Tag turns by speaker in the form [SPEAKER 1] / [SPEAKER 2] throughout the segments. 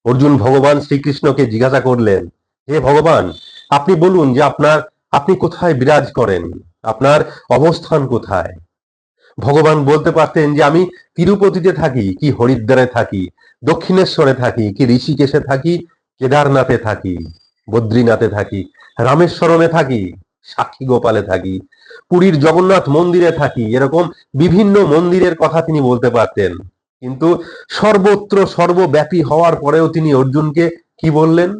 [SPEAKER 1] অর্জুন ভগবান শ্রীকৃষ্ণকে জিজ্ঞাসা করলেন, হে ভগবান, আপনি বলুন যে আপনি কোথায় বিরাজ করেন, আপনার অবস্থান কোথায়? ভগবান বলতে পারতেন যে আমি তিরুপতিতে থাকি কি হরিদ্বারে থাকি, দক্ষিণেশ্বরে থাকি কি ঋষিকেশে থাকি, কেদারনাথে থাকি, বদ্রীনাথে থাকি, রামেশ্বরমে থাকি, সাক্ষী গোপালে থাকি, পুরীর জগন্নাথ মন্দিরে থাকি, এরকম বিভিন্ন মন্দিরের কথা তিনি বলতে পারতেন। কিন্তু সর্বত্র সর্বব্যাপী হওয়ার পরেও তিনি অর্জুনকে কি বললেন?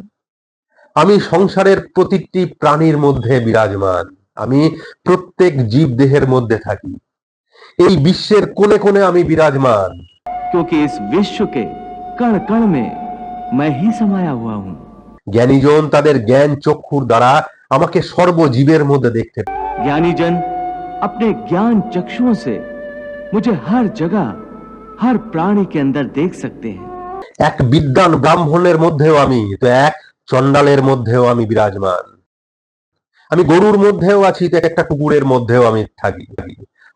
[SPEAKER 1] আমি সংসারের প্রতিটি প্রাণীর মধ্যে বিরাজমান, আমি প্রত্যেক জীব দেহের মধ্যে থাকি, এই বিশ্বের কোণে কোণে আমি বিরাজমান।
[SPEAKER 2] क्योंकि इस विश्व के कण कण में मैं ही समाया हुआ हूं।
[SPEAKER 1] জ্ঞানীজন তাদের জ্ঞান চক্ষুর দ্বারা আমাকে সর্বজীবের মধ্যে দেখতে পায়।
[SPEAKER 2] ज्ञानी जन अपने ज्ञान चक्षुओं से मुझे हर जगह हर प्राणी के अंदर देख सकते हैं।
[SPEAKER 1] এক বিদ্বান ব্রাহ্মণের মধ্যেও আমি, তো এক চণ্ডালের মধ্যেও আমি বিরাজমান। আমি গরুর মধ্যেও আছি, তো একটা কুকুরের মধ্যেও আমি থাকি,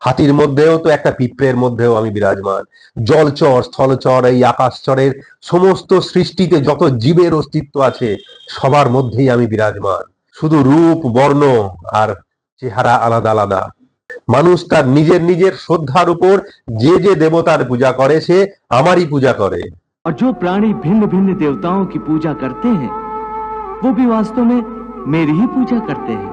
[SPEAKER 1] হাতির মধ্যেও তো একটা পিঁপড়ের মধ্যেও আমি বিরাজমান। জলচর, স্থলচর, এই আকাশচরের সমস্ত সৃষ্টিতে যত জীবের অস্তিত্ব আছে সবার মধ্যেই আমি বিরাজমান। শুধু রূপ, বর্ণ আর চেহারা আলাদা আলাদা। মানুষ তার নিজের নিজের শ্রদ্ধার উপর যে যে দেবতার পূজা করে সে আমারই পূজা করে।
[SPEAKER 2] और जो प्राणी भिन्न भिन्न देवताओं की पूजा करते हैं वो भी वास्तव में मेरी ही पूजा करते हैं।